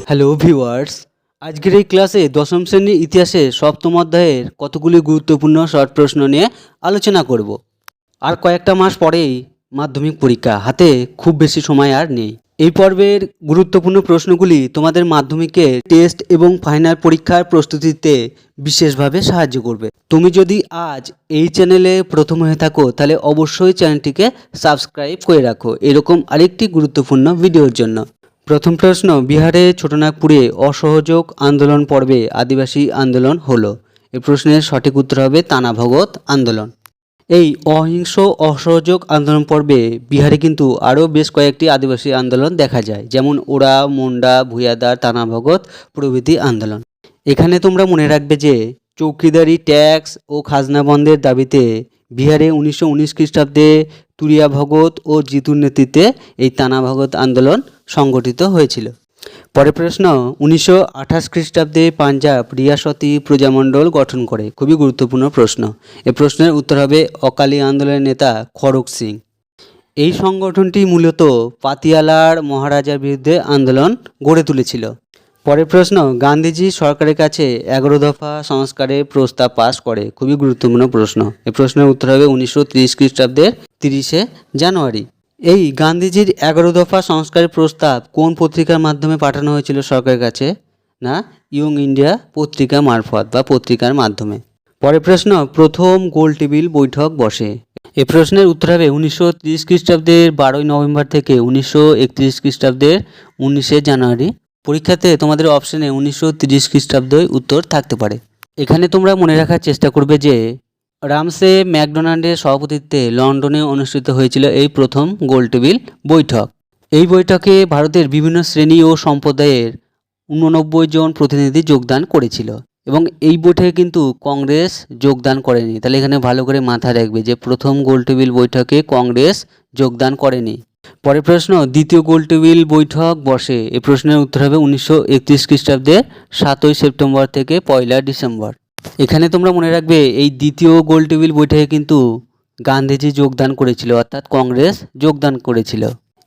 Hello viewers, আজকের এই ক্লাসে দশম শ্রেণীর ইতিহাসে সপ্তম অধ্যায়ের কতগুলি গুরুত্বপূর্ণ শর্ট প্রশ্ন নিয়ে আলোচনা করব। আর কয়েকটা মাস পরেই মাধ্যমিক পরীক্ষা, হাতে খুব বেশি সময় আর নেই। এই পর্বের গুরুত্বপূর্ণ প্রশ্নগুলি তোমাদের মাধ্যমিকের টেস্ট এবং ফাইনাল পরীক্ষার প্রস্তুতিতে বিশেষভাবে সাহায্য করবে। তুমি যদি আজ এই চ্যানেলে প্রথম হয়ে থাকো তাহলে অবশ্যই চ্যানেলটিকে সাবস্ক্রাইব করে রাখো এরকম আরেকটি গুরুত্বপূর্ণ ভিডিওর জন্য। প্রথম প্রশ্ন, বিহারে ছোটনাগপুরে অসহযোগ আন্দোলন পর্বে আদিবাসী আন্দোলন হলো। এই প্রশ্নের সঠিক উত্তর হবে তানাভগত আন্দোলন। এই অহিংস অসহযোগ আন্দোলন পর্বে বিহারে কিন্তু আরও বেশ কয়েকটি আদিবাসী আন্দোলন দেখা যায়, যেমন ওরা, মুন্ডা, ভূয়াদার, তানাভগত প্রভৃতি আন্দোলন। এখানে তোমরা মনে রাখবে যে চৌকিদারি, ট্যাক্স ও খাজনা বন্ধের দাবিতে বিহারে 1919 খ্রিস্টাব্দে তুরিয়া ভগত ও জিতুর নেতৃত্বে এই তানাভগত আন্দোলন সংগঠিত হয়েছিল। পরের প্রশ্ন, 1928 খ্রিস্টাব্দে পাঞ্জাব রিয়াসতি প্রজামণ্ডল গঠন করে। খুবই গুরুত্বপূর্ণ প্রশ্ন। এই প্রশ্নের উত্তর হবে অকালি আন্দোলনের নেতা খড়ক সিং। এই সংগঠনটি মূলত পাতিয়ালার মহারাজার বিরুদ্ধে আন্দোলন গড়ে তুলেছিল। পরের প্রশ্ন, গান্ধীজি সরকারের কাছে 11 দফা সংস্কারের প্রস্তাব পাশ করে। খুবই গুরুত্বপূর্ণ প্রশ্ন। এই প্রশ্নের উত্তর হবে 1930 খ্রিস্টাব্দের 30শে জানুয়ারি। এই গান্ধীজির 11 দফা সংস্কারের প্রস্তাব কোন পত্রিকার মাধ্যমে পাঠানো হয়েছিল সরকারের কাছে? না, ইয়ং ইন্ডিয়া পত্রিকা মারফত বা পত্রিকার মাধ্যমে। পরের প্রশ্ন, প্রথম গোলটেবিল বৈঠক বসে। এই প্রশ্নের উত্তর হবে 1930 খ্রিস্টাব্দের 12ই নভেম্বর থেকে 1931 খ্রিস্টাব্দের 19শে জানুয়ারি। পরীক্ষাতে তোমাদের অপশনে 1930 খ্রিস্টাব্দই উত্তর থাকতে পারে। এখানে তোমরা মনে রাখার চেষ্টা করবে যে রামসে ম্যাকডোনাল্ডের সভাপতিত্বে লন্ডনে অনুষ্ঠিত হয়েছিল এই প্রথম গোলটেবিল বৈঠক। এই বৈঠকে ভারতের বিভিন্ন শ্রেণী ও সম্প্রদায়ের 89 জন প্রতিনিধি যোগদান করেছিল এবং এই বৈঠকে কিন্তু কংগ্রেস যোগদান করেনি। তাহলে এখানে ভালো করে মাথায় রাখবে যে প্রথম গোলটেবিল বৈঠকে কংগ্রেস যোগদান করেনি। পরের প্রশ্ন, দ্বিতীয় গোলটেবিল বৈঠক বসে। এই প্রশ্নের উত্তর হবে 1931 খ্রিস্টাব্দের 7ই সেপ্টেম্বর থেকে 1লা ডিসেম্বর। এখানে তোমরা মনে রাখবে এই দ্বিতীয় গোলটেবিল বৈঠকে কিন্তু গান্ধীজি যোগদান করেছিল, অর্থাৎ কংগ্রেস যোগদান করেছিল।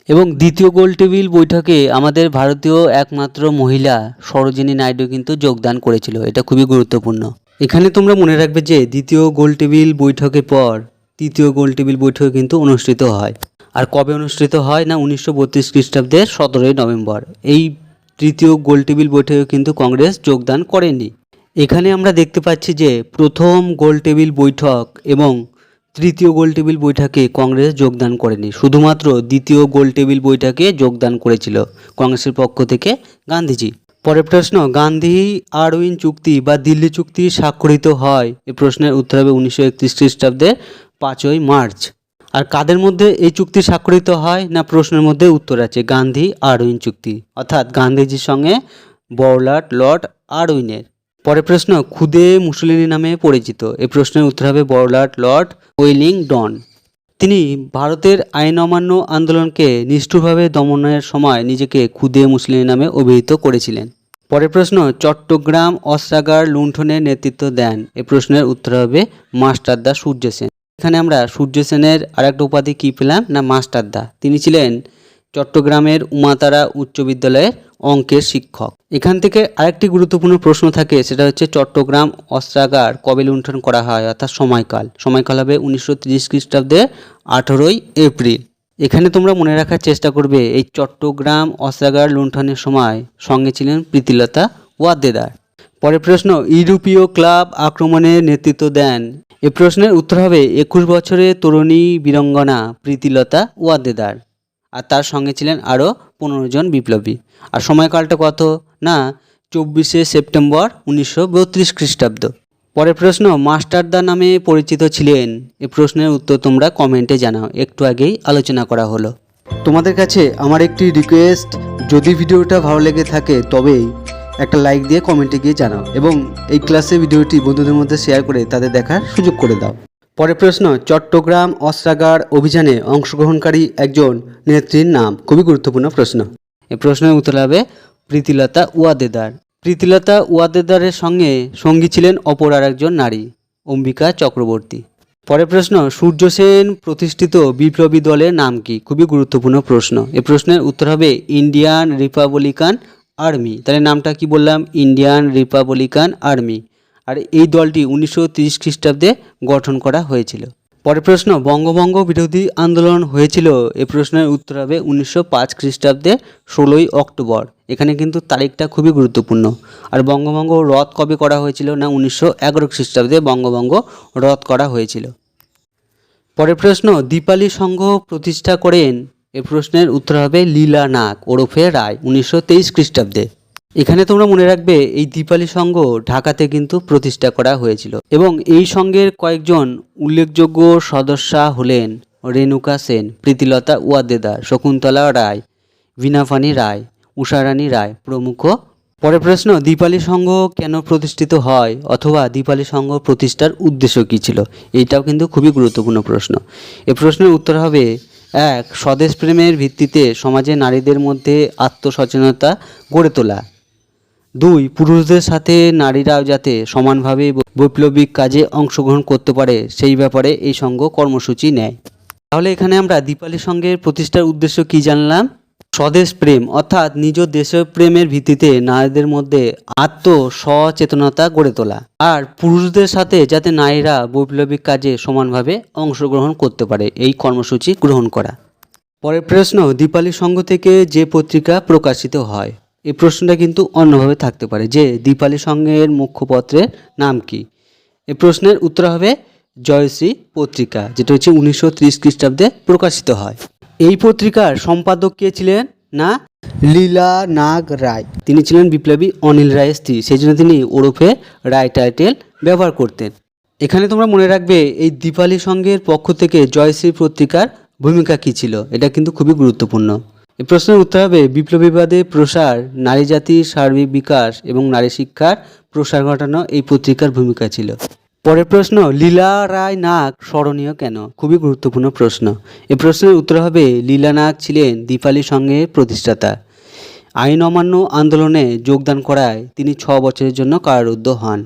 এবং দ্বিতীয় গোলটেবিল বৈঠকে আমাদের ভারতীয় একমাত্র মহিলা সরোজিনী নাইডু কিন্তু যোগদান করেছিল। এটা খুবই গুরুত্বপূর্ণ। এখানে তোমরা মনে রাখবে যে দ্বিতীয় গোলটেবিল বৈঠকের পর তৃতীয় গোলটেবিল বৈঠক কিন্তু অনুষ্ঠিত হয়। আর কবে অনুষ্ঠিত হয়? না, 1932 খ্রিস্টাব্দের 17ই নভেম্বর। এই তৃতীয় গোলটেবিল বৈঠকে কিন্তু কংগ্রেস যোগদান করেনি। এখানে আমরা দেখতে পাচ্ছি যে প্রথম গোলটেবিল বৈঠক এবং তৃতীয় গোলটেবিল বৈঠকে কংগ্রেস যোগদান করেনি, শুধুমাত্র দ্বিতীয় গোলটেবিল বৈঠকে যোগদান করেছিল কংগ্রেসের পক্ষ থেকে গান্ধীজি। পরের প্রশ্ন, গান্ধী আরউইন চুক্তি বা দিল্লি চুক্তি স্বাক্ষরিত হয়। এই প্রশ্নের উত্তর হবে 1931 খ্রিস্টাব্দের 5ই মার্চ। আর কাদের মধ্যে এই চুক্তি স্বাক্ষরিত হয়? না, প্রশ্নের মধ্যে উত্তর আছে গান্ধী আরউইন চুক্তি, অর্থাৎ গান্ধীজির সঙ্গে বড়লাট লর্ড আরউইনের। পরের প্রশ্ন, খুদে মুসলিনী নামে পরিচিত। এই প্রশ্নের উত্তর হবে বড়লাট লর্ড ওয়েলিংডন। তিনি ভারতের আইন অমান্য আন্দোলনকে নিষ্ঠুরভাবে দমনের সময় নিজেকে খুদে মুসলিনী নামে অভিহিত করেছিলেন। পরের প্রশ্ন, চট্টগ্রাম অস্ত্রাগার লুণ্ঠনের নেতৃত্ব দেন। এই প্রশ্নের উত্তর হবে মাস্টারদা সূর্য সেন। এখানে আমরা সূর্য সেনের আরেকটা উপাধি কী পেলাম? না, মাস্টারদা। তিনি ছিলেন চট্টগ্রামের উমাতারা উচ্চ বিদ্যালয়ের অঙ্কের শিক্ষক। এখান থেকে আরেকটি গুরুত্বপূর্ণ প্রশ্ন থাকে, সেটা হচ্ছে চট্টগ্রাম অস্ত্রাগার কবে লুণ্ঠন করা হয়, অর্থাৎ সময়কাল হবে 1930 খ্রিস্টাব্দের 18ই এপ্রিল। এখানে তোমরা মনে রাখার চেষ্টা করবে এই চট্টগ্রাম অস্ত্রাগার লুণ্ঠনের সময় সঙ্গে ছিলেন প্রীতিলতা ওয়াদ্দেদার। পরের প্রশ্ন, ইউরোপীয় ক্লাব আক্রমণের নেতৃত্ব দেন। এই প্রশ্নের উত্তর হবে 21 বছরের তরুণী বীরাঙ্গনা প্রীতিলতা ওয়াদ্দেদার, আর তার সঙ্গে ছিলেন আরও 15 জন বিপ্লবী। আর সময়কালটা কত? না, 24শে সেপ্টেম্বর 1932 খ্রিস্টাব্দ। পরের প্রশ্ন, মাস্টারদা নামে পরিচিত ছিলেন। এই প্রশ্নের উত্তর তোমরা কমেন্টে জানাও, একটু আগেই আলোচনা করা হলো। তোমাদের কাছে আমার একটি রিকোয়েস্ট, যদি ভিডিওটা ভালো লেগে থাকে তবেই একটা লাইক দিয়ে কমেন্টে গিয়ে জানাও এবং এই ক্লাসের ভিডিওটি বন্ধুদের মধ্যে শেয়ার করে তাদের দেখার সুযোগ করে দাও। পরের প্রশ্ন, চট্টগ্রাম অস্ত্রাগার অভিযানে অংশগ্রহণকারী একজন নেত্রীর নাম। খুবই গুরুত্বপূর্ণ প্রশ্ন। এই প্রশ্নের উত্তর হবে প্রীতিলতা ওয়াদ্দেদার। প্রীতিলতা ওয়াদ্দেদারের সঙ্গে সঙ্গী ছিলেন অপর আর একজন নারী, অম্বিকা চক্রবর্তী। পরের প্রশ্ন, সূর্য সেন প্রতিষ্ঠিত বিপ্লবী দলের নাম কি? খুবই গুরুত্বপূর্ণ প্রশ্ন। এই প্রশ্নের উত্তর হবে ইন্ডিয়ান রিপাবলিকান আর্মি। তাহলে নামটা কি বললাম? Indian Republican army. আর এই দলটি 1930 খ্রিস্টাব্দে গঠন করা হয়েছিল। পরের প্রশ্ন, বঙ্গভঙ্গ বিরোধী আন্দোলন হয়েছিল। এই প্রশ্নের উত্তর হবে 1905 খ্রিস্টাব্দে 16ই অক্টোবর। এখানে কিন্তু তারিখটা খুবই গুরুত্বপূর্ণ। আর বঙ্গভঙ্গ রদ কবে করা হয়েছিল? না 1911 খ্রিস্টাব্দে বঙ্গভঙ্গ রদ করা হয়েছিল। পরের প্রশ্ন, দীপালি সংঘ প্রতিষ্ঠা করেন। এই প্রশ্নের উত্তর হবে লীলা নাগ ওরফে রায় 1923 খ্রিস্টাব্দে। এখানে তোমরা মনে রাখবে এই দীপালি সংঘ ঢাকাতে কিন্তু প্রতিষ্ঠা করা হয়েছিল এবং এই সংঘের কয়েকজন উল্লেখযোগ্য সদস্যা হলেন রেণুকা সেন, প্রীতিলতা ওয়াদ্দেদার, শকুন্তলা রায়, বীণাপাণি রায়, উষারানী রায় প্রমুখ। পরের প্রশ্ন, দীপালি সংঘ কেন প্রতিষ্ঠিত হয় অথবা দীপালি সংঘ প্রতিষ্ঠার উদ্দেশ্য কী ছিল? এইটাও কিন্তু খুবই গুরুত্বপূর্ণ প্রশ্ন। এই প্রশ্নের উত্তর হবে 1. স্বদেশ প্রেমের ভিত্তিতে সমাজে নারীদের মধ্যে আত্মসচেতনতা গড়ে তোলা। 2. পুরুষদের সাথে নারীরাও যাতে সমানভাবে বৈপ্লবিক কাজে অংশগ্রহণ করতে পারে সেই ব্যাপারে এই সংঘ কর্মসূচি নেয়। তাহলে এখানে আমরা দীপালি সংঘের প্রতিষ্ঠার উদ্দেশ্য কি জানলাম? স্বদেশ প্রেম অর্থাৎ নিজ দেশপ্রেমের ভিত্তিতে নারীদের মধ্যে আত্মসচেতনতা গড়ে তোলা, আর পুরুষদের সাথে যাতে নারীরা বৈপ্লবিক কাজে সমানভাবে অংশগ্রহণ করতে পারে এই কর্মসূচি গ্রহণ করা। পরের প্রশ্ন, দীপালি সংঘ থেকে যে পত্রিকা প্রকাশিত হয়। এই প্রশ্নটা কিন্তু অন্যভাবে থাকতে পারে যে দীপালি সংঘের মুখপত্রের নাম কি? এই প্রশ্নের উত্তর হবে জয়শ্রী পত্রিকা, যেটা হচ্ছে 1930 খ্রিস্টাব্দে প্রকাশিত হয়। এই পত্রিকার সম্পাদক কে ছিলেন? না লীলা নাগ রায়। তিনি ছিলেন বিপ্লবী অনিল রায়ের স্ত্রী, সেই জন্য তিনি ওরফে রায় টাইটেল ব্যবহার করতেন। এখানে তোমরা মনে রাখবে এই দীপালি সংঘের পক্ষ থেকে জয়শ্রী পত্রিকার ভূমিকা কী ছিল? এটা কিন্তু খুবই গুরুত্বপূর্ণ। এই প্রশ্নের উত্তর হবে বিপ্লবীবাদের প্রসার, নারী জাতির সার্বিক বিকাশ এবং নারী শিক্ষার প্রসার ঘটানো এই পত্রিকার ভূমিকা ছিল। পরের প্রশ্ন, লীলা রায় নাগ স্মরণীয় কেন? খুবই গুরুত্বপূর্ণ প্রশ্ন। এই প্রশ্নের উত্তর হবে লীলা নাগ ছিলেন দীপালি সংঘের প্রতিষ্ঠাতা। আইন অমান্য আন্দোলনে যোগদান করায় তিনি 6 বছরের জন্য কারারুদ্ধ হন।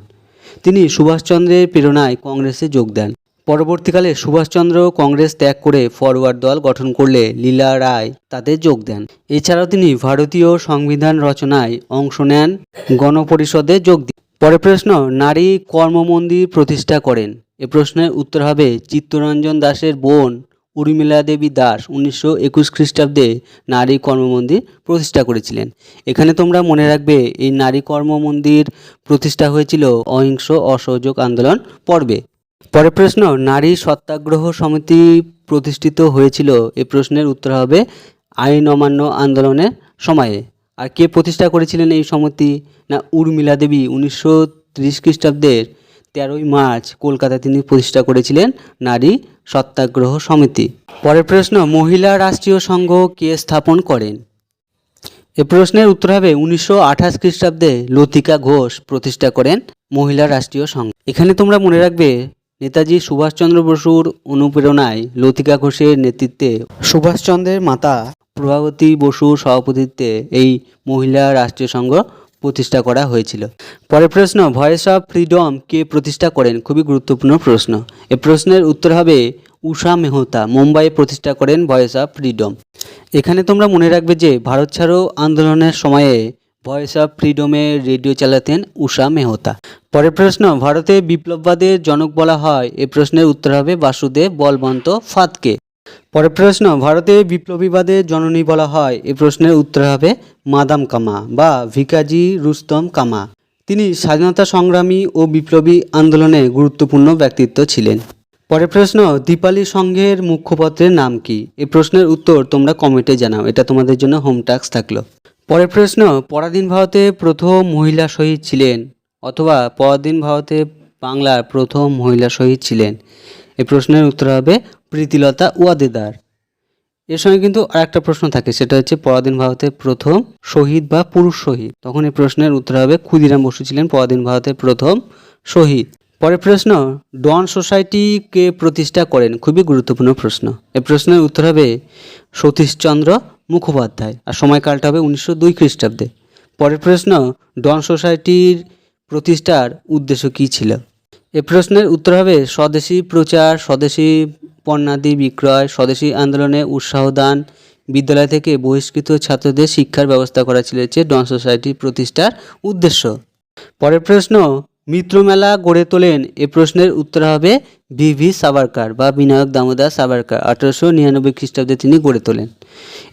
তিনি সুভাষচন্দ্রের প্রেরণায় কংগ্রেসে যোগ দেন। পরবর্তীকালে সুভাষচন্দ্র কংগ্রেস ত্যাগ করে ফরওয়ার্ড দল গঠন করলে লীলা রায় তাতে যোগ দেন। এছাড়াও তিনি ভারতীয় সংবিধান রচনায় অংশ নেন, গণপরিষদে যোগ দেন। পরের প্রশ্ন, নারী কর্মমন্দির প্রতিষ্ঠা করেন। এ প্রশ্নের উত্তর হবে চিত্তরঞ্জন দাসের বোন উর্মিলা দেবী দাস 1921 খ্রিস্টাব্দে নারী কর্মমন্দির প্রতিষ্ঠা করেছিলেন। এখানে তোমরা মনে রাখবে এই নারী কর্মমন্দির প্রতিষ্ঠা হয়েছিল অহিংস অসহযোগ আন্দোলন পর্বে। পরের প্রশ্ন, নারী সত্যাগ্রহ সমিতি প্রতিষ্ঠিত হয়েছিল। এই প্রশ্নের উত্তর হবে আইন অমান্য আন্দোলনের সময়ে। আর কে প্রতিষ্ঠা করেছিলেন এই সমিতি? না উর্মিলা দেবী 1930 খ্রিস্টাব্দের 13ই মার্চ কলকাতায় তিনি প্রতিষ্ঠা করেছিলেন নারী সত্যাগ্রহ সমিতি। পরের প্রশ্ন, মহিলা রাষ্ট্রীয় সংঘ কে স্থাপন করেন? এ প্রশ্নের উত্তর হবে 1928 খ্রিস্টাব্দে লতিকা ঘোষ প্রতিষ্ঠা করেন মহিলা রাষ্ট্রীয় সংঘ। এখানে তোমরা মনে রাখবে নেতাজি সুভাষচন্দ্র বসুর অনুপ্রেরণায় লতিকা ঘোষের নেতৃত্বে সুভাষচন্দ্রের মাতা প্রভাবতী বসুর সভাপতিত্বে এই মহিলা রাষ্ট্রীয় সংঘ প্রতিষ্ঠা করা হয়েছিল। পরের প্রশ্ন, ভয়েস অফ ফ্রিডম কে প্রতিষ্ঠা করেন? খুবই গুরুত্বপূর্ণ প্রশ্ন। এ প্রশ্নের উত্তর হবে উষা মেহতা মুম্বাইয়ে প্রতিষ্ঠা করেন ভয়েস অফ ফ্রিডম। এখানে তোমরা মনে রাখবে যে ভারত ছাড়ো আন্দোলনের সময়ে ভয়েস অফ ফ্রিডমের রেডিও চালাতেন উষা মেহতা। পরের প্রশ্ন, ভারতে বিপ্লববাদের জনক বলা হয়। এ প্রশ্নের উত্তর হবে বাসুদেব বলবন্ত ফাতকে। পরের প্রশ্ন, ভারতে বিপ্লবীবাদের জননী বলা হয়। এ প্রশ্নের উত্তর হবে মাদাম কামা বা ভিকাজি রুস্তম কামা। তিনি স্বাধীনতা সংগ্রামী ও বিপ্লবী আন্দোলনে গুরুত্বপূর্ণ ব্যক্তিত্ব ছিলেন। পরের প্রশ্ন, দীপালি সংঘের মুখপত্রের নাম কি? এই প্রশ্নের উত্তর তোমরা কমেন্টে জানাও, এটা তোমাদের জন্য হোম টাস্ক থাকলো। পরের প্রশ্ন, পরাধীন ভারতে প্রথম মহিলা শহীদ ছিলেন অথবা পরাধীন ভারতে বাংলার প্রথম মহিলা শহীদ ছিলেন। এই প্রশ্নের উত্তর হবে প্রীতিলতা ওয়াদ্দেদার। এর সঙ্গে কিন্তু আরেকটা প্রশ্ন থাকে, সেটা হচ্ছে পরাধীন ভারতের প্রথম শহীদ বা পুরুষ শহীদ। তখন এই প্রশ্নের উত্তর হবে ক্ষুদিরাম বসু ছিলেন পরাধীন ভারতের প্রথম শহীদ। পরের প্রশ্ন, ডন সোসাইটি কে প্রতিষ্ঠা করেন? খুবই গুরুত্বপূর্ণ প্রশ্ন। এই প্রশ্নের উত্তর হবে সতীশচন্দ্র মুখোপাধ্যায়, আর সময়কালটা হবে 1902 খ্রিস্টাব্দে। পরের প্রশ্ন, ডন সোসাইটির প্রতিষ্ঠার উদ্দেশ্য কী ছিল? এ প্রশ্নের উত্তর হবে স্বদেশী প্রচার, স্বদেশী পণ্যাদি বিক্রয়, স্বদেশী আন্দোলনে উৎসাহ দান, বিদ্যালয় থেকে বহিষ্কৃত ছাত্রদের শিক্ষার ব্যবস্থা করা ছিল হচ্ছে ডন সোসাইটি প্রতিষ্ঠার উদ্দেশ্য। পরের প্রশ্ন, মিত্র মেলা গড়ে তোলেন? এ প্রশ্নের উত্তর হবে ভিভি সাভারকার বা বিনায়ক দামোদর সাভারকার। 1899 খ্রিস্টাব্দে তিনি গড়ে তোলেন।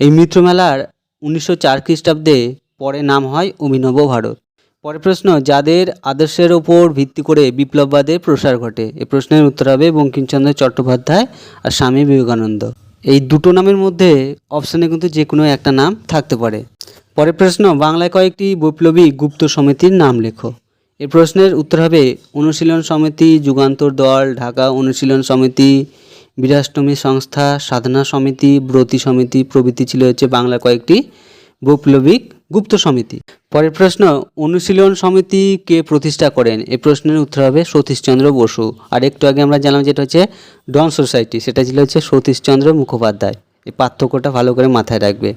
এই মিত্র মেলার 1904 খ্রিস্টাব্দে পরে নাম হয় অভিনব ভারত। পরের প্রশ্ন, যাদের আদর্শের ওপর ভিত্তি করে বিপ্লববাদের প্রসার ঘটে? এ প্রশ্নের উত্তর হবে বঙ্কিমচন্দ্র চট্টোপাধ্যায় আর স্বামী বিবেকানন্দ। এই দুটো নামের মধ্যে অপশানে কিন্তু যে কোনো একটা নাম থাকতে পারে। পরের প্রশ্ন, বাংলায় কয়েকটি বৈপ্লবী গুপ্ত সমিতির নাম লেখো। এই প্রশ্নের উত্তর হবে অনুশীলন সমিতি, যুগান্তর দল, ঢাকা অনুশীলন সমিতি, বীরাষ্টমী সংস্থা, সাধনা সমিতি, ব্রতী সমিতি প্রভৃতি ছিল হচ্ছে বাংলা কয়েকটি বৈপ্লবিক গুপ্ত সমিতি। পরের প্রশ্ন, অনুশীলন সমিতি কে প্রতিষ্ঠা করেন? এই প্রশ্নের উত্তর হবে সতীশচন্দ্র বসু। আর একটু আগে আমরা জানলাম যেটা হচ্ছে ডন সোসাইটি, সেটা ছিল হচ্ছে সতীশচন্দ্র মুখোপাধ্যায়। এই পার্থক্যটা ভালো করে মাথায় রাখবে।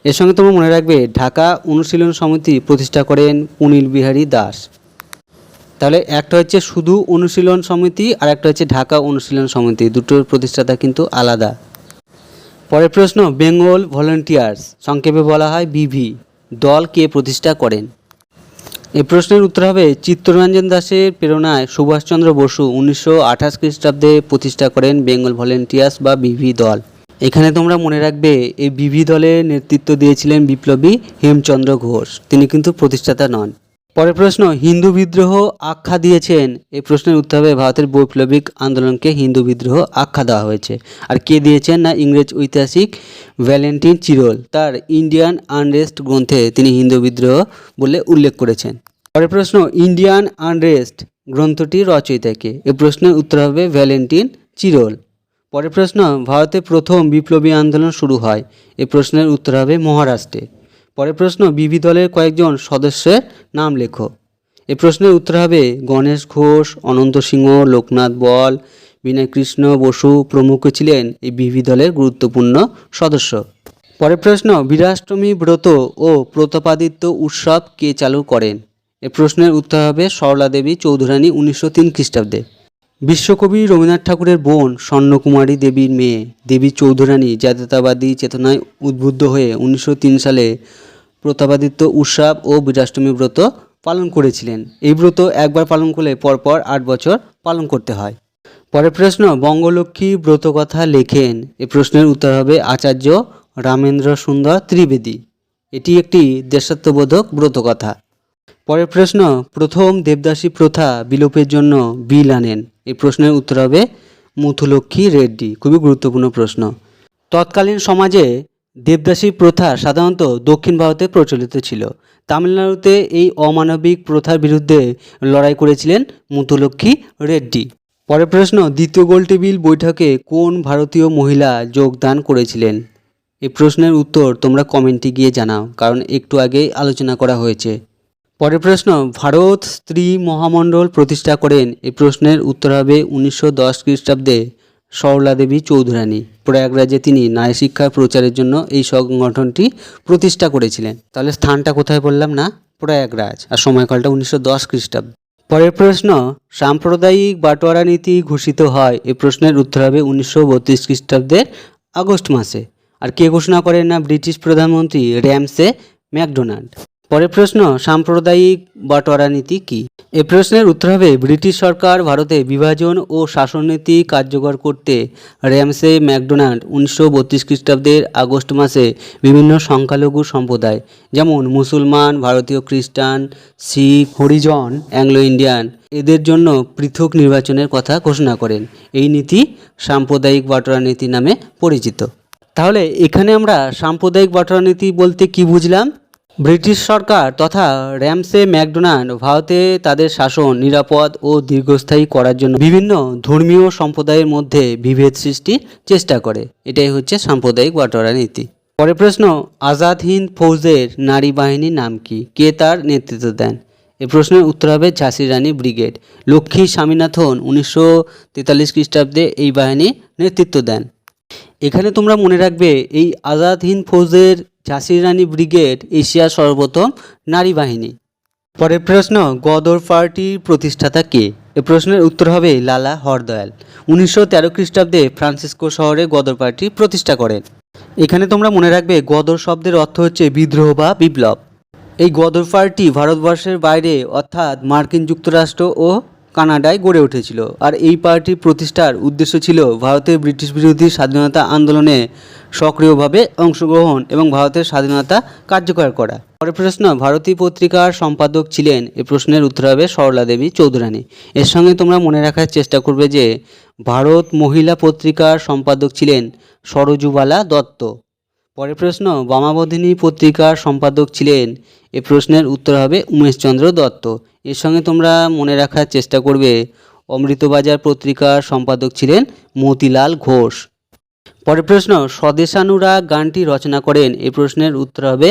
এর সঙ্গে তোমরা মনে রাখবে ঢাকা অনুশীলন সমিতি প্রতিষ্ঠা করেন পুনীল বিহারী দাস। তাহলে একটা হচ্ছে শুধু অনুশীলন সমিতি আর একটা হচ্ছে ঢাকা অনুশীলন সমিতি, দুটোর প্রতিষ্ঠাতা কিন্তু আলাদা। পরের প্রশ্ন, বেঙ্গল ভলেন্টিয়ার্স সংক্ষেপে বলা হয় বিভি দল কে প্রতিষ্ঠা করেন? এই প্রশ্নের উত্তর হবে চিত্তরঞ্জন দাসের প্রেরণায় সুভাষচন্দ্র বসু 1928 খ্রিস্টাব্দে প্রতিষ্ঠা করেন বেঙ্গল ভলেন্টিয়ার্স বা বিভি দল। এখানে তোমরা মনে রাখবে এই বিভি দলের নেতৃত্ব দিয়েছিলেন বিপ্লবী হেমচন্দ্র ঘোষ, তিনি কিন্তু প্রতিষ্ঠাতা নন। পরের প্রশ্ন, হিন্দু বিদ্রোহ আখ্যা দিয়েছেন? এই প্রশ্নের উত্তর হবে ভারতের বৈপ্লবিক আন্দোলনকে হিন্দু বিদ্রোহ আখ্যা দেওয়া হয়েছে। আর কে দিয়েছেন? না ইংরেজ ঐতিহাসিক ভ্যালেন্টিন চিরল তার ইন্ডিয়ান আনরেস্ট গ্রন্থে তিনি হিন্দু বিদ্রোহ বলে উল্লেখ করেছেন। পরের প্রশ্ন, ইন্ডিয়ান আনরেস্ট গ্রন্থটি রচয়িতা কে? এই প্রশ্নের উত্তর হবে ভ্যালেন্টিন চিরল। পরের প্রশ্ন, ভারতে প্রথম বিপ্লবী আন্দোলন শুরু হয়? এই প্রশ্নের উত্তর হবে মহারাষ্ট্রে। পরের প্রশ্ন, বিভি দলের কয়েকজন সদস্যের নাম লেখো। এই প্রশ্নের উত্তর হবে গণেশ ঘোষ, অনন্ত সিংহ, লোকনাথ বল, বিনয়কৃষ্ণ বসু প্রমুখ ছিলেন এই বিভি দলের গুরুত্বপূর্ণ সদস্য। পরের প্রশ্ন, বীরাষ্টমী ব্রত ও প্রতাপাদিত্য উৎসব কে চালু করেন? এই প্রশ্নের উত্তর হবে সরলা দেবী চৌধুরানী 1903 খ্রিস্টাব্দে। বিশ্বকবি রবীন্দ্রনাথ ঠাকুরের বোন স্বর্ণকুমারী দেবীর মেয়ে দেবী চৌধুরানী জাতীয়তাবাদী চেতনায় উদ্বুদ্ধ হয়ে 1903 সালে প্রতাপাদিত্য উৎসব ও বীরাষ্টমী ব্রত পালন করেছিলেন। এই ব্রত একবার পালন করলে পরপর 8 বছর পালন করতে হয়। পরের প্রশ্ন, বঙ্গলক্ষ্মী ব্রতকথা লেখেন? এই প্রশ্নের উত্তর হবে আচার্য রামেন্দ্র সুন্দর ত্রিবেদী। এটি একটি দেশাত্মবোধক ব্রতকথা। পরের প্রশ্ন, প্রথম দেবদাসী প্রথা বিলোপের জন্য বিল আনেন? এই প্রশ্নের উত্তর হবে মুথুলক্ষ্মী রেড্ডি। খুবই গুরুত্বপূর্ণ প্রশ্ন। তৎকালীন সমাজে দেবদাসী প্রথা সাধারণত দক্ষিণ ভারতে প্রচলিত ছিল। তামিলনাড়ুতে এই অমানবিক প্রথার বিরুদ্ধে লড়াই করেছিলেন মুথুলক্ষ্মী রেড্ডি। পরের প্রশ্ন, দ্বিতীয় গোলটেবিল বৈঠকে কোন ভারতীয় মহিলা যোগদান করেছিলেন? এই প্রশ্নের উত্তর তোমরা কমেন্টে গিয়ে জানাও, কারণ একটু আগেই আলোচনা করা হয়েছে। পরের প্রশ্ন, ভারত স্ত্রী মহামণ্ডল প্রতিষ্ঠা করেন? এই প্রশ্নের উত্তর হবে 1910 খ্রিস্টাব্দে সরলা দেবী চৌধুরানী। প্রয়াগরাজে তিনি নারী শিক্ষার প্রচারের জন্য এই সংগঠনটি প্রতিষ্ঠা করেছিলেন। তাহলে স্থানটা কোথায় বললাম? না প্রয়াগরাজ, আর সময়কালটা 1910 খ্রিস্টাব্দ। পরের প্রশ্ন, সাম্প্রদায়িক বাটোয়ারা নীতি ঘোষিত হয়? এই প্রশ্নের উত্তর হবে 1932 খ্রিস্টাব্দের আগস্ট মাসে। আর কে ঘোষণা করেন? না ব্রিটিশ প্রধানমন্ত্রী র্যামসে ম্যাকডোনাল্ড। পরের প্রশ্ন, সাম্প্রদায়িক বাটোয়ারা নীতি কি? এ প্রশ্নের উত্তর হবে ব্রিটিশ সরকার ভারতে বিভাজন ও শাসননীতি কার্যকর করতে র্যামসে ম্যাকডোনাল্ড 1932 খ্রিস্টাব্দের আগস্ট মাসে বিভিন্ন সংখ্যালঘু সম্প্রদায় যেমন মুসলমান, ভারতীয় খ্রিস্টান, শিখ, হরিজন, অ্যাংলো ইন্ডিয়ান এদের জন্য পৃথক নির্বাচনের কথা ঘোষণা করেন। এই নীতি সাম্প্রদায়িক বাটোয়ারা নীতি নামে পরিচিত। তাহলে এখানে আমরা সাম্প্রদায়িক বাটোয়ারা নীতি বলতে কি বুঝলাম? ব্রিটিশ সরকার তথা র্যামসে ম্যাকডোনাল্ড ভারতে তাদের শাসন নিরাপদ ও দীর্ঘস্থায়ী করার জন্য বিভিন্ন ধর্মীয় সম্প্রদায়ের মধ্যে বিভেদ সৃষ্টির চেষ্টা করে। এটাই হচ্ছে সাম্প্রদায়িক বাটোয়ারা নীতি। পরের প্রশ্ন, আজাদ হিন্দ ফৌজের নারী বাহিনীর নাম কি? কে তার নেতৃত্ব দেন? এই প্রশ্নের উত্তর হবে ঝাঁসির রানী ব্রিগেড। লক্ষ্মী স্বামীনাথন 1943 খ্রিস্টাব্দে এই বাহিনীর নেতৃত্ব দেন। এখানে তোমরা মনে রাখবে এই আজাদ হিন্দ ফৌজের ঝাঁসির রানী ব্রিগেড এশিয়ার সর্বপ্রথম নারী বাহিনী। পরের প্রশ্ন, গদর পার্টির প্রতিষ্ঠাতা কে? এ প্রশ্নের উত্তর হবে লালা হরদয়াল। 1913 খ্রিস্টাব্দে ফ্রান্সিসকো শহরে গদর পার্টি প্রতিষ্ঠা করেন। এখানে তোমরা মনে রাখবে গদর শব্দের অর্থ হচ্ছে বিদ্রোহ বা বিপ্লব। এই গদর পার্টি ভারতবর্ষের বাইরে অর্থাৎ মার্কিন যুক্তরাষ্ট্র ও কানাডায় গড়ে উঠেছিল। আর এই পার্টির প্রতিষ্ঠার উদ্দেশ্য ছিল ভারতের ব্রিটিশ বিরোধী স্বাধীনতা আন্দোলনে সক্রিয়ভাবে অংশগ্রহণ এবং ভারতের স্বাধীনতা কার্যকর করা। পরের প্রশ্ন, ভারতী পত্রিকার সম্পাদক ছিলেন? এই প্রশ্নের উত্তর হবে সরলা দেবী চৌধুরানী। এর সঙ্গে তোমরা মনে রাখার চেষ্টা করবে যে ভারত মহিলা পত্রিকার সম্পাদক ছিলেন সরজুবালা দত্ত। পরের প্রশ্ন, বামাবধিনী পত্রিকার সম্পাদক ছিলেন? এ প্রশ্নের উত্তর হবে উমেশচন্দ্র দত্ত। এর সঙ্গে তোমরা মনে রাখার চেষ্টা করবে অমৃতবাজার পত্রিকার সম্পাদক ছিলেন মতিলাল ঘোষ। পরের প্রশ্ন, স্বদেশানুরাগ গানটি রচনা করেন? এই প্রশ্নের উত্তর হবে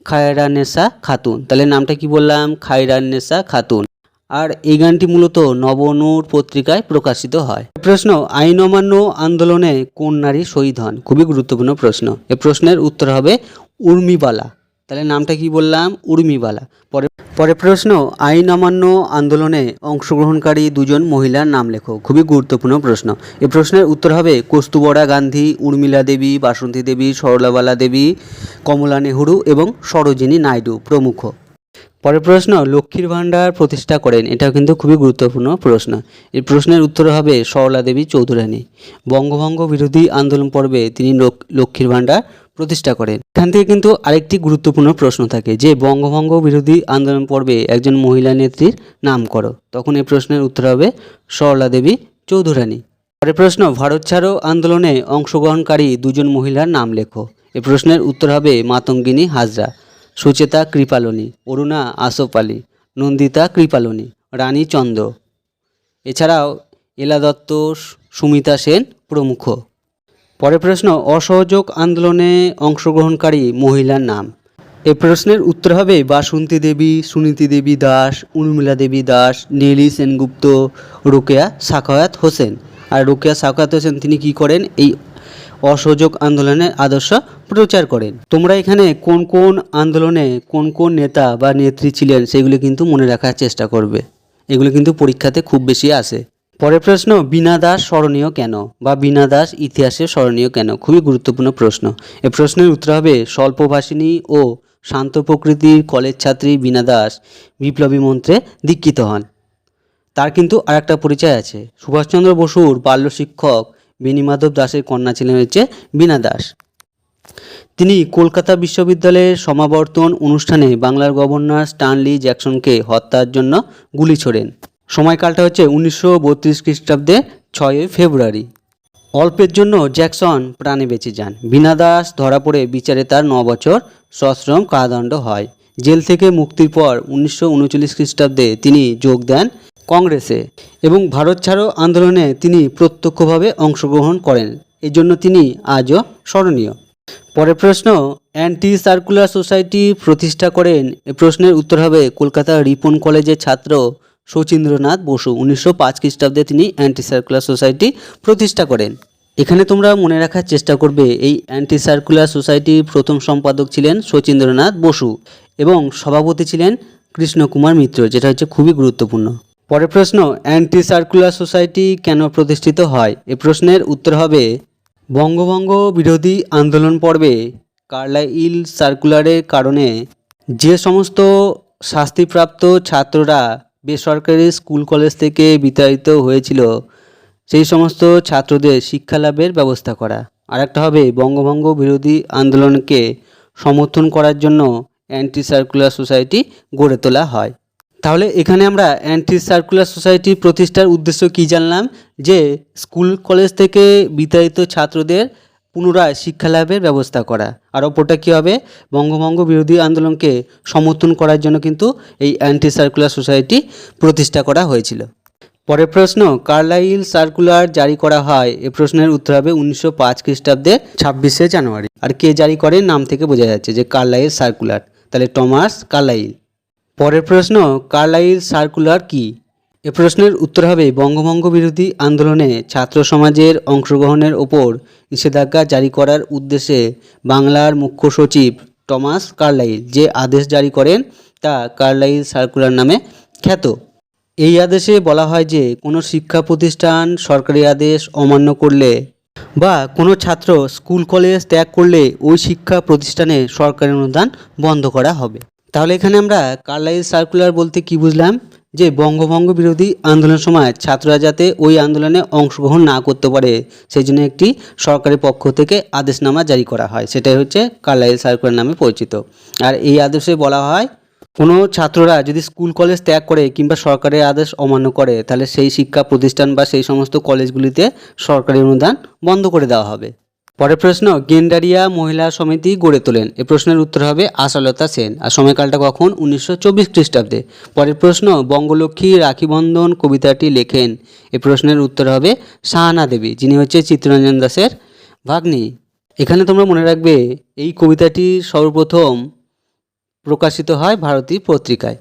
খায়রানেসা খাতুন। তাহলে নামটা কি বললাম? খায়রানেসা খাতুন। আর এই গানটি মূলত নবনূর পত্রিকায় প্রকাশিত হয়। প্রশ্ন, আইন অমান্য আন্দোলনে কোন নারী শহীদ হন? খুবই গুরুত্বপূর্ণ প্রশ্ন। এই প্রশ্নের উত্তর হবে উর্মিবালা। তাহলে নামটা কি বললাম? উর্মিবালা। পরের প্রশ্ন, আইন অমান্য আন্দোলনে অংশগ্রহণকারী দুজন মহিলার নাম লেখো। খুবই গুরুত্বপূর্ণ প্রশ্ন। এই প্রশ্নের উত্তর হবে কস্তুরবা গান্ধী, উর্মিলা দেবী, বাসন্তী দেবী, সরলাবালা দেবী, কমলা নেহরু এবং সরোজিনী নাইডু প্রমুখ। পরের প্রশ্ন, লক্ষ্মীর ভাণ্ডার প্রতিষ্ঠা করেন? এটাও কিন্তু খুবই গুরুত্বপূর্ণ প্রশ্ন। এই প্রশ্নের উত্তর হবে সরলা দেবী চৌধুরানী। বঙ্গভঙ্গ বিরোধী আন্দোলন পর্বে তিনি লক্ষ্মীর ভাণ্ডার প্রতিষ্ঠা করেন। এখান থেকে কিন্তু আরেকটি গুরুত্বপূর্ণ প্রশ্ন থাকে যে বঙ্গভঙ্গ বিরোধী আন্দোলন পর্বে একজন মহিলা নেত্রীর নাম করো। তখন এই প্রশ্নের উত্তর হবে সরলা দেবী চৌধুরানী। পরের প্রশ্ন, ভারত ছাড়ো আন্দোলনে অংশগ্রহণকারী দুজন মহিলার নাম লেখো। এই প্রশ্নের উত্তর হবে মাতঙ্গিনী হাজরা, সুচেতা কৃপালনী, অরুণা আসফ আলী, নন্দিতা কৃপালনী, রানী চন্দ্র। এছাড়াও এলা দত্ত, সুমিতা সেন প্রমুখ। পরের প্রশ্ন, অসহযোগ আন্দোলনে অংশগ্রহণকারী মহিলার নাম। এই প্রশ্নের উত্তর হবে বাসন্তী দেবী, সুনীতি দেবী দাস, উর্মিলা দেবী দাস, নেলি সেনগুপ্ত, রোকেয়া সাখাওয়াত হোসেন। আর রোকেয়া সাখাওয়াত হোসেন তিনি কি করেন? এই অসহযোগ আন্দোলনের আদর্শ প্রচার করেন। তোমরা এখানে কোন কোন আন্দোলনে কোন কোন নেতা বা নেত্রী ছিলেন সেগুলো কিন্তু মনে রাখার চেষ্টা করবে। এগুলো কিন্তু পরীক্ষাতে খুব বেশি আসে। পরের প্রশ্ন, বীণা দাস স্মরণীয় কেন বা বীণা দাস ইতিহাসে স্মরণীয় কেন? খুবই গুরুত্বপূর্ণ প্রশ্ন। এই প্রশ্নের উত্তর হবে স্বল্পভাষিণী ও শান্ত প্রকৃতির কলেজ ছাত্রী বীণা দাস বিপ্লবী মন্ত্রে দীক্ষিত হন। তার কিন্তু আরেকটা পরিচয় আছে। সুভাষচন্দ্র বসুর বাল্য শিক্ষক বেণীমাধব দাসের কন্যা ছিলেন হচ্ছে বীণা দাস। তিনি কলকাতা বিশ্ববিদ্যালয়ের সমাবর্তন অনুষ্ঠানে বাংলার গভর্নর স্ট্যানলি জ্যাকসনকে হত্যার জন্য গুলি ছোড়েন। সময়কালটা হচ্ছে 1932 খ্রিস্টাব্দে 6 ফেব্রুয়ারি। অল্পের জন্য জ্যাকসন প্রাণে বেঁচে যান। বীণা দাস ধরা পড়ে বিচারে তার 9 বছর সশ্রম কারাদণ্ড হয়। জেল থেকে মুক্তির পর 1939 খ্রিস্টাব্দে তিনি যোগ দেন কংগ্রেসে এবং ভারত ছাড়ো আন্দোলনে তিনি প্রত্যক্ষভাবে অংশগ্রহণ করেন। এই জন্য তিনি আজও স্মরণীয়। পরের প্রশ্ন, অ্যান্টি সার্কুলার সোসাইটি প্রতিষ্ঠা করেন? এই প্রশ্নের উত্তর হবে কলকাতা রিপন কলেজের ছাত্র শচীন্দ্রনাথ বসু। 1905 খ্রিস্টাব্দে তিনি অ্যান্টি সার্কুলার সোসাইটি প্রতিষ্ঠা করেন। এখানে তোমরা মনে রাখার চেষ্টা করবে এই অ্যান্টি সার্কুলার সোসাইটির প্রথম সম্পাদক ছিলেন শচীন্দ্রনাথ বসু এবং সভাপতি ছিলেন কৃষ্ণকুমার মিত্র, যেটা হচ্ছে খুবই গুরুত্বপূর্ণ। পরের প্রশ্ন, অ্যান্টি সার্কুলার সোসাইটি কেন প্রতিষ্ঠিত হয়? এই প্রশ্নের উত্তর হবে বঙ্গভঙ্গ বিরোধী আন্দোলন পর্বে কার্লাইল সার্কুলারের কারণে যে সমস্ত শাস্তিপ্রাপ্ত ছাত্ররা বেসরকারি স্কুল কলেজ থেকে বিতাড়িত হয়েছিল সেই সমস্ত ছাত্রদের শিক্ষালাভের ব্যবস্থা করা। আরেকটা হবে বঙ্গভঙ্গ বিরোধী আন্দোলনকে সমর্থন করার জন্য অ্যান্টি সার্কুলার সোসাইটি গড়ে তোলা হয়। তাহলে এখানে আমরা অ্যান্টি সার্কুলার সোসাইটি প্রতিষ্ঠার উদ্দেশ্য কি জানলাম? যে স্কুল কলেজ থেকে বিতাড়িত ছাত্রদের পুনরায় শিক্ষালাভের ব্যবস্থা করা। আর অপরটা কী হবে? বঙ্গভঙ্গ বিরোধী আন্দোলনকে সমর্থন করার জন্য কিন্তু এই অ্যান্টি সার্কুলার সোসাইটি প্রতিষ্ঠা করা হয়েছিল। পরের প্রশ্ন, কার্লাইল সার্কুলার জারি করা হয়? এ প্রশ্নের উত্তর হবে 1905 খ্রিস্টাব্দে 26শে জানুয়ারি। আর কে জারি করেন? নাম থেকে বোঝা যাচ্ছে যে কার্লাইল সার্কুলার, তাহলে টমাস কার্লাইল। পরের প্রশ্ন, কার্লাইল সার্কুলার কি? এ প্রশ্নের উত্তর হবে বঙ্গভঙ্গ বিরোধী আন্দোলনে ছাত্র সমাজের অংশগ্রহণের ওপর নিষেধাজ্ঞা জারি করার উদ্দেশ্যে বাংলার মুখ্য সচিব টমাস কার্লাইল যে আদেশ জারি করেন তা কার্লাইল সার্কুলার নামে খ্যাত। এই আদেশে বলা হয় যে কোনো শিক্ষা প্রতিষ্ঠান সরকারি আদেশ অমান্য করলে বা কোনো ছাত্র স্কুল কলেজ ত্যাগ করলে ওই শিক্ষা প্রতিষ্ঠানে সরকারি অনুদান বন্ধ করা হবে। তাহলে এখানে আমরা কার্লাইল সার্কুলার বলতে কি বুঝলাম, যে বঙ্গভঙ্গ বিরোধী আন্দোলনের সময় ছাত্ররা যাতে ওই আন্দোলনে অংশগ্রহণ না করতে পারে সেই জন্য একটি সরকারের পক্ষ থেকে আদেশনামা জারি করা হয়, সেটাই হচ্ছে কার্লাইল সার্কুলার নামে পরিচিত। আর এই আদেশে বলা হয় কোনো ছাত্ররা যদি স্কুল কলেজ ত্যাগ করে কিংবা সরকারের আদেশ অমান্য করে তাহলে সেই শিক্ষা প্রতিষ্ঠান বা সেই সমস্ত কলেজগুলিতে সরকারি অনুদান বন্ধ করে দেওয়া হবে। পরের প্রশ্ন, গেন্ডারিয়া মহিলা সমিতি গড়ে তোলেন। এই প্রশ্নের উত্তর হবে আশালতা সেন। আর সময়কালটা কখন? 1924 খ্রিস্টাব্দে। পরের প্রশ্ন, বঙ্গলক্ষ্মী রাখি বন্ধন কবিতাটি লেখেন। এই প্রশ্নের উত্তর হবে সাহানা দেবী, যিনি হচ্ছে চিত্তরঞ্জন দাসের ভাগ্নি। এখানে তোমরা মনে রাখবে এই কবিতাটি সর্বপ্রথম প্রকাশিত হয় ভারতী পত্রিকায়।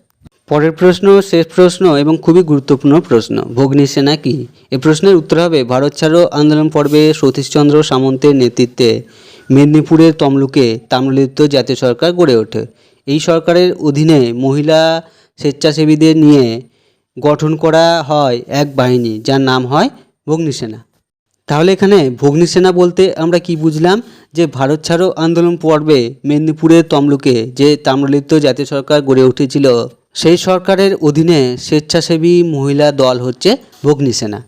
পরের প্রশ্ন, শেষ প্রশ্ন এবং খুবই গুরুত্বপূর্ণ প্রশ্ন, ভগ্নী সেনা কি? এই প্রশ্নের উত্তর হবে ভারত ছাড়ো আন্দোলন পর্বে সতীশচন্দ্র সামন্তের নেতৃত্বে মেদিনীপুরের তমলুকে তাম্রলিপ্ত জাতীয় সরকার গড়ে ওঠে। এই সরকারের অধীনে মহিলা স্বেচ্ছাসেবীদের নিয়ে গঠন করা হয় এক বাহিনী যার নাম হয় ভগ্নী সেনা। তাহলে এখানে ভগ্নী সেনা বলতে আমরা কি বুঝলাম, যে ভারত ছাড়ো আন্দোলন পর্বে মেদিনীপুরের তমলুকে যে তাম্রলিপ্ত জাতীয় সরকার গড়ে উঠেছিল সেই সরকারের অধীনে স্বেচ্ছাসেবী মহিলা দল হচ্ছে ভগ্নী সেনা।